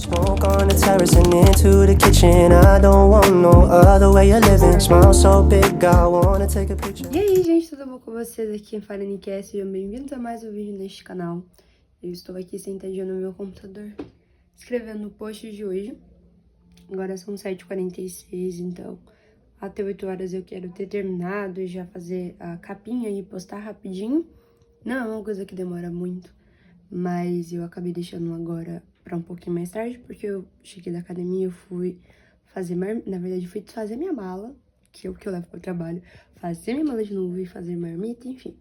Smoke on the terrace and into the kitchen. I don't want no other way of living. Smile so big, I wanna take a picture. E aí, gente, tudo bom com vocês? Aqui em Faranicast, sejam bem-vindos a mais um vídeo neste canal. Eu estou aqui sentadinha no meu computador, escrevendo o post de hoje. Agora são 7h46, então até 8 horas eu quero ter terminado e já fazer a capinha e postar rapidinho. Não é uma coisa que demora muito, mas eu acabei deixando agora pra um pouquinho mais tarde, porque eu cheguei da academia, eu fui fazer, na verdade, fui fazer minha mala, que é o que eu levo pro trabalho, fazer minha mala de novo e fazer marmita, enfim.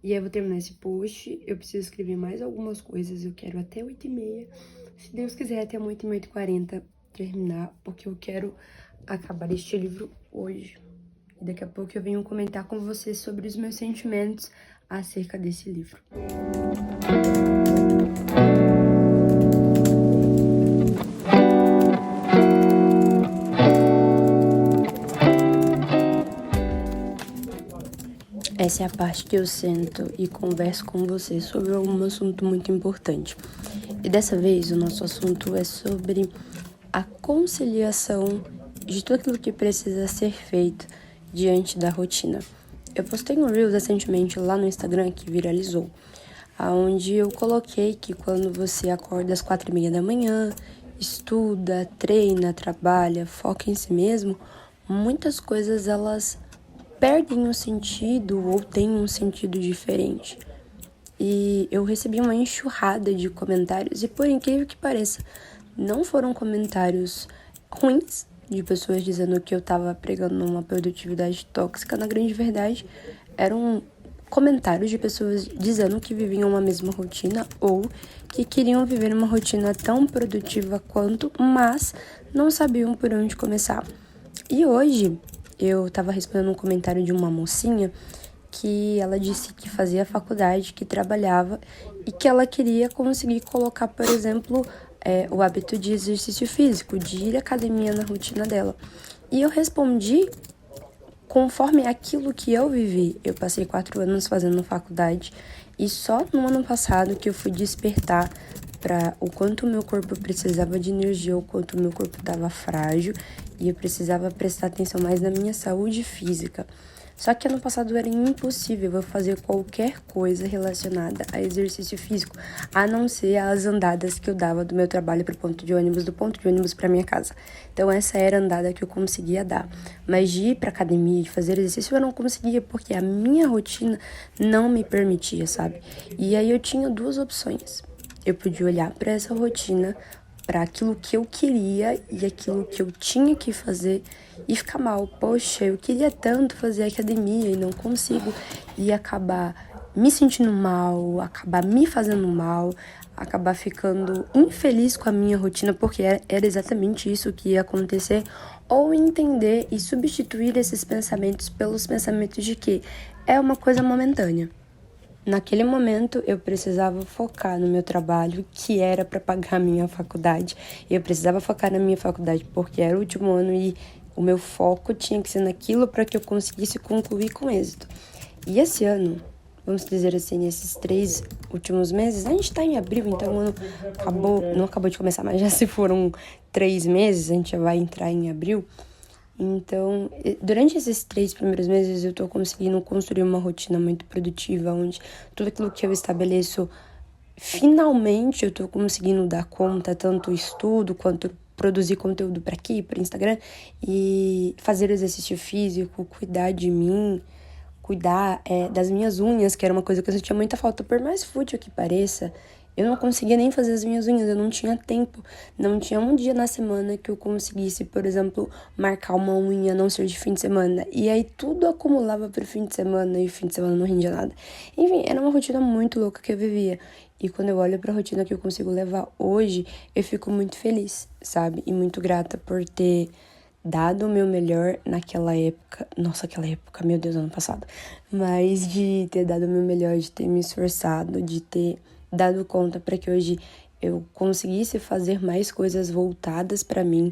E aí eu vou terminar esse post, eu preciso escrever mais algumas coisas, eu quero até 8h30, se Deus quiser até 8h30, 8h40 terminar, porque eu quero acabar este livro hoje. E daqui a pouco eu venho comentar com vocês sobre os meus sentimentos acerca desse livro. Essa é a parte que eu sento e converso com você sobre um assunto muito importante. E dessa vez o nosso assunto é sobre a conciliação de tudo aquilo que precisa ser feito diante da rotina. Eu postei um Reels recentemente lá no Instagram que viralizou, onde eu coloquei que quando você acorda às 4h30 da manhã, estuda, treina, trabalha, foca em si mesmo, muitas coisas elas perdem um sentido ou têm um sentido diferente. E eu recebi uma enxurrada de comentários e, por incrível que pareça, não foram comentários ruins de pessoas dizendo que eu tava pregando uma produtividade tóxica. Na grande verdade, eram comentários de pessoas dizendo que viviam uma mesma rotina ou que queriam viver uma rotina tão produtiva quanto, mas não sabiam por onde começar. E hoje eu tava respondendo um comentário de uma mocinha que ela disse que fazia faculdade, que trabalhava e que ela queria conseguir colocar, por exemplo, o hábito de exercício físico, de ir à academia na rotina dela. E eu respondi conforme aquilo que eu vivi. Eu passei 4 anos fazendo faculdade e só no ano passado que eu fui despertar para o quanto o meu corpo precisava de energia, o quanto o meu corpo estava frágil e eu precisava prestar atenção mais na minha saúde física. Só que ano passado era impossível eu fazer qualquer coisa relacionada a exercício físico, a não ser as andadas que eu dava do meu trabalho para o ponto de ônibus, do ponto de ônibus para minha casa. Então essa era a andada que eu conseguia dar. Mas de ir para academia, de fazer exercício, eu não conseguia porque a minha rotina não me permitia, sabe? E aí eu tinha 2 opções. Eu podia olhar para essa rotina, para aquilo que eu queria e aquilo que eu tinha que fazer e ficar mal. Poxa, eu queria tanto fazer academia e não consigo. E acabar me sentindo mal, acabar me fazendo mal, acabar ficando infeliz com a minha rotina, porque era exatamente isso que ia acontecer. Ou entender e substituir esses pensamentos pelos pensamentos de que é uma coisa momentânea. Naquele momento, eu precisava focar no meu trabalho, que era para pagar a minha faculdade. Eu precisava focar na minha faculdade porque era o último ano e o meu foco tinha que ser naquilo para que eu conseguisse concluir com êxito. E esse ano, vamos dizer assim, esses 3 últimos meses, a gente está em abril, então o ano não acabou de começar, mas já se foram 3 meses, a gente já vai entrar em abril. Então, durante esses 3 primeiros meses, eu tô conseguindo construir uma rotina muito produtiva, onde tudo aquilo que eu estabeleço, finalmente eu tô conseguindo dar conta, tanto estudo quanto produzir conteúdo para aqui, para Instagram, e fazer exercício físico, cuidar de mim, cuidar das minhas unhas, que era uma coisa que eu sentia muita falta, por mais fútil que pareça. Eu não conseguia nem fazer as minhas unhas, eu não tinha tempo. Não tinha um dia na semana que eu conseguisse, por exemplo, marcar uma unha, a não ser de fim de semana. E aí tudo acumulava pro fim de semana e o fim de semana não rendia nada. Enfim, era uma rotina muito louca que eu vivia. E quando eu olho pra rotina que eu consigo levar hoje, eu fico muito feliz, sabe? E muito grata por ter dado o meu melhor naquela época. Nossa, aquela época, meu Deus, ano passado. Mas de ter dado o meu melhor, de ter me esforçado, de ter dado conta para que hoje eu conseguisse fazer mais coisas voltadas para mim.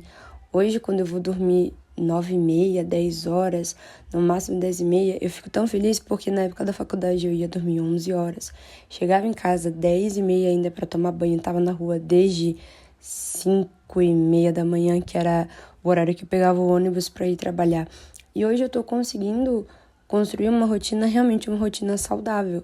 Hoje, quando eu vou dormir 9h30, 10 horas, no máximo 10h30, eu fico tão feliz porque na época da faculdade eu ia dormir 11 horas. Chegava em casa 10h30 ainda para tomar banho, tava na rua desde 5h30 da manhã, que era o horário que eu pegava o ônibus para ir trabalhar. E hoje eu tô conseguindo construir uma rotina, realmente uma rotina saudável,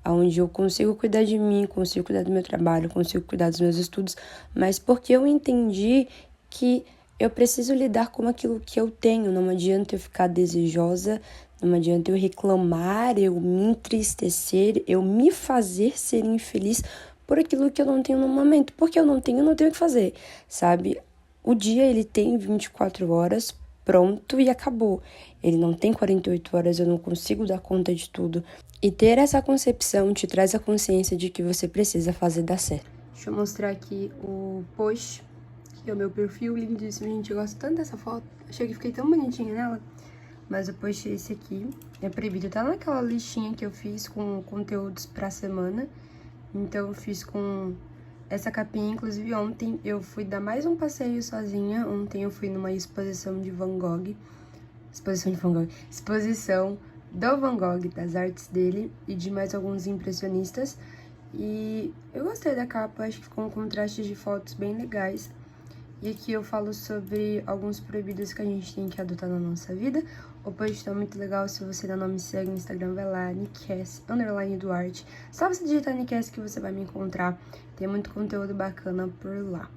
onde eu consigo cuidar de mim, consigo cuidar do meu trabalho, consigo cuidar dos meus estudos, mas porque eu entendi que eu preciso lidar com aquilo que eu tenho. Não adianta eu ficar desejosa, não adianta eu reclamar, eu me entristecer, eu me fazer ser infeliz por aquilo que eu não tenho no momento. Porque eu não tenho o que fazer, sabe? O dia, ele tem 24 horas, pronto e acabou. Ele não tem 48 horas, eu não consigo dar conta de tudo. E ter essa concepção te traz a consciência de que você precisa fazer dar certo. Deixa eu mostrar aqui o post, que é o meu perfil, lindíssimo, gente. Eu gosto tanto dessa foto. Achei que fiquei tão bonitinha nela. Mas eu postei esse aqui. É proibido. Tá naquela listinha que eu fiz com conteúdos pra semana. Então eu fiz com essa capinha. Inclusive ontem eu fui dar mais um passeio sozinha. Ontem eu fui numa exposição de Van Gogh. Exposição do Van Gogh, das artes dele e de mais alguns impressionistas. E eu gostei da capa, acho que ficou um contraste de fotos bem legais. E aqui eu falo sobre alguns proibidos que a gente tem que adotar na nossa vida. O post tá muito legal, se você ainda não me segue no Instagram, vai lá, Nicass_Duarte. Só você digitar Nicass que você vai me encontrar. Tem muito conteúdo bacana por lá.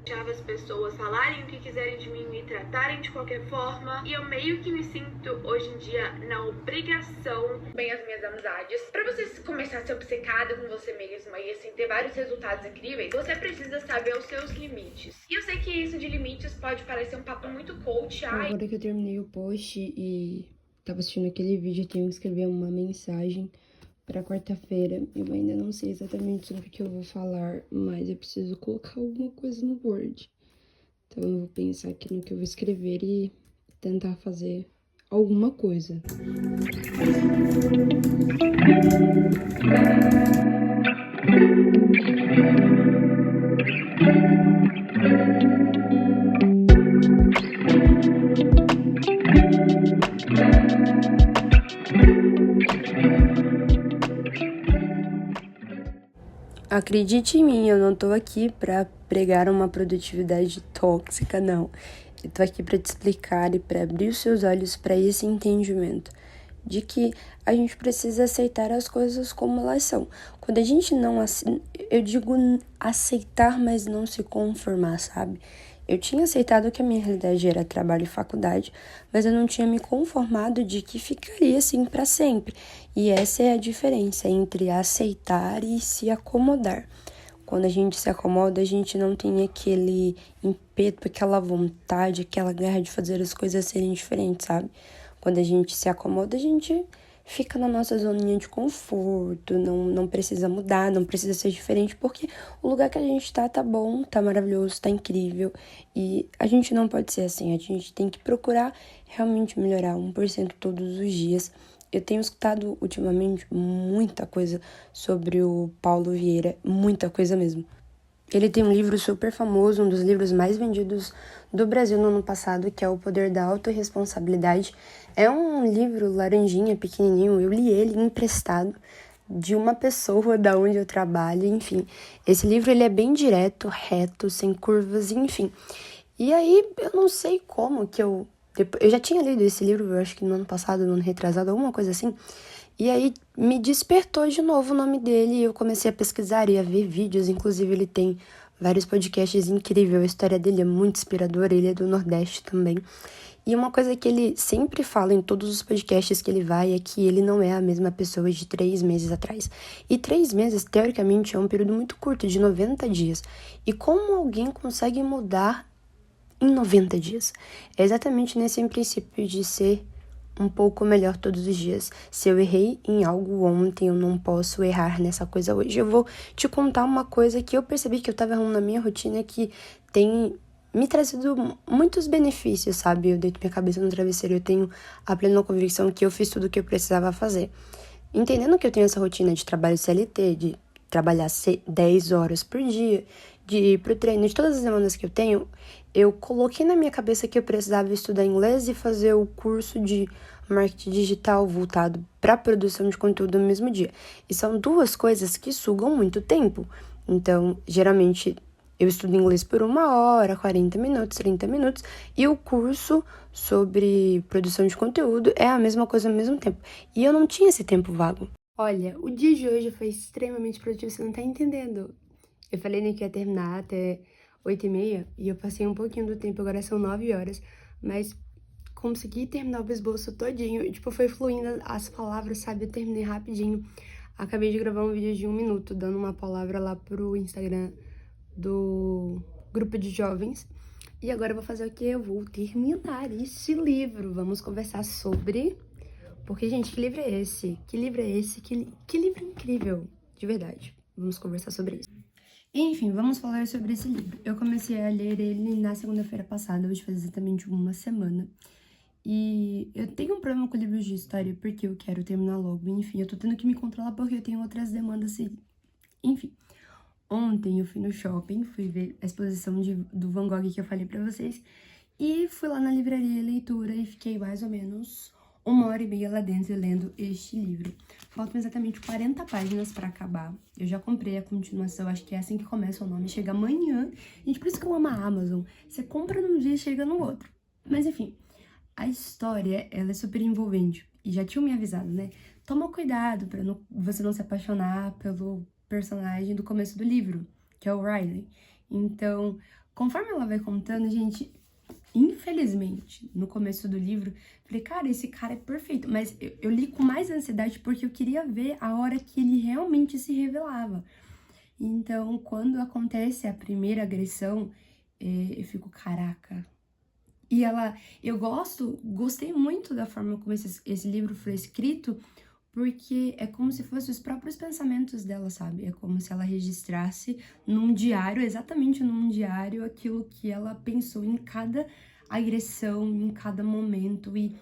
Deixava as pessoas falarem o que quiserem de mim, me tratarem de qualquer forma. E eu meio que me sinto, hoje em dia, na obrigação, bem as minhas amizades. Pra você começar a ser obcecada com você mesma e assim, ter vários resultados incríveis, você precisa saber os seus limites. E eu sei que isso de limites pode parecer um papo muito coach. Agora que eu terminei o post e tava assistindo aquele vídeo, eu tenho que escrever uma mensagem para quarta-feira. Eu ainda não sei exatamente sobre o que eu vou falar, mas eu preciso colocar alguma coisa no Word. Então eu vou pensar aqui no que eu vou escrever e tentar fazer alguma coisa. Acredite em mim, eu não tô aqui pra pregar uma produtividade tóxica, não. Eu tô aqui pra te explicar e pra abrir os seus olhos pra esse entendimento de que a gente precisa aceitar as coisas como elas são. Quando a gente não... Eu digo aceitar, mas não se conformar, sabe? Eu tinha aceitado que a minha realidade era trabalho e faculdade, mas eu não tinha me conformado de que ficaria assim para sempre. E essa é a diferença entre aceitar e se acomodar. Quando a gente se acomoda, a gente não tem aquele ímpeto, aquela vontade, aquela garra de fazer as coisas serem diferentes, sabe? Quando a gente se acomoda, a gente fica na nossa zoninha de conforto, não precisa mudar, não precisa ser diferente, porque o lugar que a gente tá bom, tá maravilhoso, tá incrível. E a gente não pode ser assim, a gente tem que procurar realmente melhorar 1% todos os dias. Eu tenho escutado ultimamente muita coisa sobre o Paulo Vieira, muita coisa mesmo. Ele tem um livro super famoso, um dos livros mais vendidos do Brasil no ano passado, que é O Poder da Autorresponsabilidade. É um livro laranjinha, pequenininho, eu li ele emprestado de uma pessoa da onde eu trabalho, enfim. Esse livro ele é bem direto, reto, sem curvas, enfim. E aí, eu não sei como que eu já tinha lido esse livro, eu acho que no ano passado, no ano retrasado, alguma coisa assim. E aí me despertou de novo o nome dele e eu comecei a pesquisar e a ver vídeos. Inclusive ele tem vários podcasts incríveis, a história dele é muito inspiradora, ele é do Nordeste também. E uma coisa que ele sempre fala em todos os podcasts que ele vai é que ele não é a mesma pessoa de 3 meses atrás. E 3 meses, teoricamente, é um período muito curto, de 90 dias. E como alguém consegue mudar em 90 dias? É exatamente nesse princípio de ser um pouco melhor todos os dias. Se eu errei em algo ontem, eu não posso errar nessa coisa hoje. Eu vou te contar uma coisa que eu percebi que eu tava errando na minha rotina, que tem me trazido muitos benefícios, sabe? Eu deito minha cabeça no travesseiro, eu tenho a plena convicção que eu fiz tudo o que eu precisava fazer. Entendendo que eu tenho essa rotina de trabalho CLT, de trabalhar 10 horas por dia, de ir pro treino, de todas as demandas que eu tenho, eu coloquei na minha cabeça que eu precisava estudar inglês e fazer o curso de marketing digital voltado para produção de conteúdo no mesmo dia. E são duas coisas que sugam muito tempo. Então, geralmente, Eu estudo inglês por 1 hora, 40 minutos, 30 minutos, e o curso sobre produção de conteúdo é a mesma coisa ao mesmo tempo. E eu não tinha esse tempo vago. Olha, o dia de hoje foi extremamente produtivo, você não tá entendendo. Eu falei, né, que ia terminar até 8h30, e eu passei um pouquinho do tempo, agora são 9 horas, mas consegui terminar o esboço todinho, e, tipo, foi fluindo as palavras, sabe, eu terminei rapidinho. Acabei de gravar um vídeo de 1 minuto, dando uma palavra lá pro Instagram do grupo de jovens, e agora eu vou fazer o quê? Eu vou terminar esse livro, vamos conversar sobre... Porque, gente, que livro é esse? Que livro é esse? Que livro incrível, de verdade. Vamos conversar sobre isso. Enfim, vamos falar sobre esse livro. Eu comecei a ler ele na segunda-feira passada, hoje faz exatamente 1 semana. E eu tenho um problema com livros de história porque eu quero terminar logo. Enfim, eu tô tendo que me controlar porque eu tenho outras demandas. Enfim, ontem eu fui no shopping, fui ver a exposição do Van Gogh que eu falei pra vocês. E fui lá na livraria leitura e fiquei mais ou menos 1h30 lá dentro lendo este livro. Faltam exatamente 40 páginas pra acabar. Eu já comprei a continuação, acho que é assim que começa o nome. Chega amanhã. Gente, por isso que eu amo a Amazon. Você compra num dia e chega no outro. Mas enfim, a história, ela é super envolvente. E já tinham me avisado, né? Toma cuidado pra você não se apaixonar pelo personagem do começo do livro, que é o Riley. Então, conforme ela vai contando, gente... Infelizmente, no começo do livro, falei, cara, esse cara é perfeito. Mas eu li com mais ansiedade porque eu queria ver a hora que ele realmente se revelava. Então, quando acontece a primeira agressão, eu fico, caraca. E eu gostei muito da forma como esse livro foi escrito, porque é como se fossem os próprios pensamentos dela, sabe? É como se ela registrasse num diário, exatamente num diário, aquilo que ela pensou em cada agressão, em cada momento, e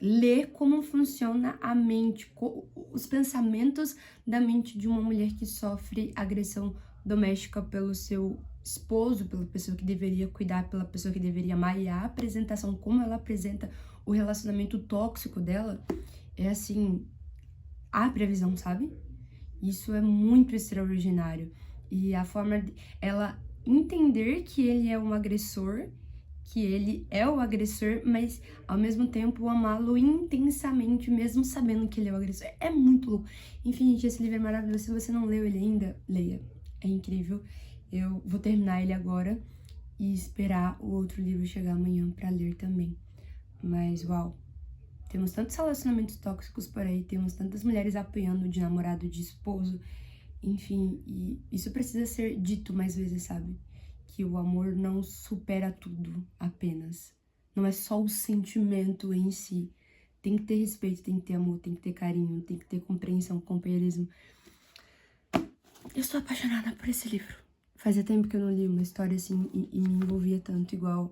ler como funciona a mente, os pensamentos da mente de uma mulher que sofre agressão doméstica pelo seu esposo, pela pessoa que deveria cuidar, pela pessoa que deveria amar, e a apresentação, como ela apresenta o relacionamento tóxico dela, é assim... abre a visão, sabe? Isso é muito extraordinário. E a forma de ela entender que ele é um agressor, que ele é o agressor, mas ao mesmo tempo amá-lo intensamente, mesmo sabendo que ele é o agressor. É muito louco. Enfim, gente, esse livro é maravilhoso. Se você não leu ele ainda, leia. É incrível. Eu vou terminar ele agora e esperar o outro livro chegar amanhã pra ler também. Mas, uau. Temos tantos relacionamentos tóxicos por aí, temos tantas mulheres apanhando de namorado, de esposo, enfim, e isso precisa ser dito mais vezes, sabe? Que o amor não supera tudo apenas. Não é só o sentimento em si. Tem que ter respeito, tem que ter amor, tem que ter carinho, tem que ter compreensão, companheirismo. Eu estou apaixonada por esse livro. Fazia tempo que eu não li uma história assim e me envolvia tanto igual.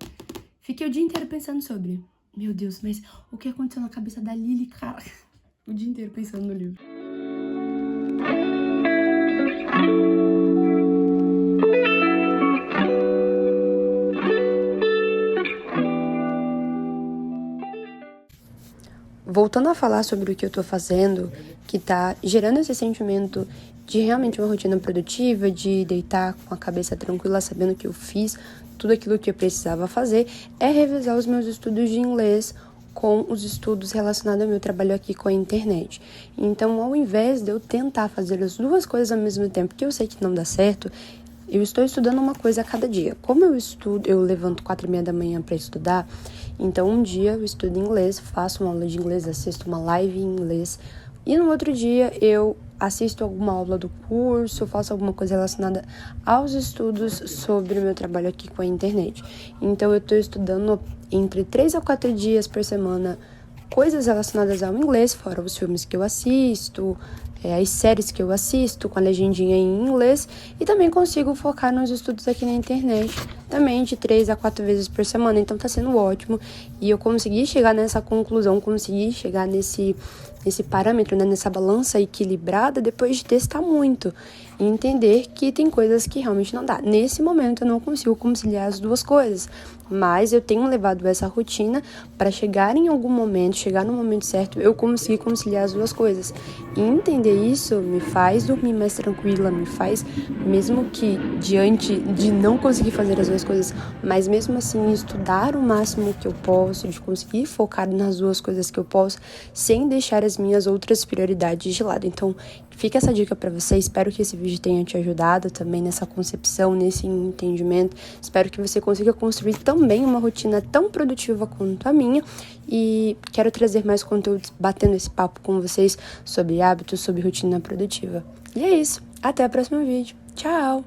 Fiquei o dia inteiro pensando sobre... Meu Deus, mas o que aconteceu na cabeça da Lily, cara? O dia inteiro pensando no livro. Voltando a falar sobre o que eu tô fazendo, que tá gerando esse sentimento de realmente uma rotina produtiva, de deitar com a cabeça tranquila, sabendo que eu fiz tudo aquilo que eu precisava fazer, é revisar os meus estudos de inglês com os estudos relacionados ao meu trabalho aqui com a internet. Então, ao invés de eu tentar fazer as duas coisas ao mesmo tempo, que eu sei que não dá certo, eu estou estudando uma coisa a cada dia. Como eu levanto 4h30 da manhã para estudar, então um dia eu estudo inglês, faço uma aula de inglês, assisto uma live em inglês, e no outro dia eu assisto alguma aula do curso, faço alguma coisa relacionada aos estudos sobre o meu trabalho aqui com a internet. Então eu estou estudando entre 3 a 4 dias por semana coisas relacionadas ao inglês, fora os filmes que eu assisto, as séries que eu assisto com a legendinha em inglês, e também consigo focar nos estudos aqui na internet, também de 3 a 4 vezes por semana, então tá sendo ótimo, e eu consegui chegar nessa conclusão, consegui chegar nesse parâmetro, né, nessa balança equilibrada depois de testar muito e entender que tem coisas que realmente não dá. Nesse momento eu não consigo conciliar as duas coisas, mas eu tenho levado essa rotina para chegar em algum momento, chegar no momento certo, eu conseguir conciliar as duas coisas e entender entender isso me faz dormir mais tranquila, me faz, mesmo que diante de não conseguir fazer as duas coisas, mas mesmo assim estudar o máximo que eu posso, de conseguir focar nas duas coisas que eu posso, sem deixar as minhas outras prioridades de lado. Então, fica essa dica pra você, espero que esse vídeo tenha te ajudado também nessa concepção, nesse entendimento. Espero que você consiga construir também uma rotina tão produtiva quanto a minha e quero trazer mais conteúdos batendo esse papo com vocês sobre hábitos, sobre rotina produtiva. E é isso, até o próximo vídeo. Tchau!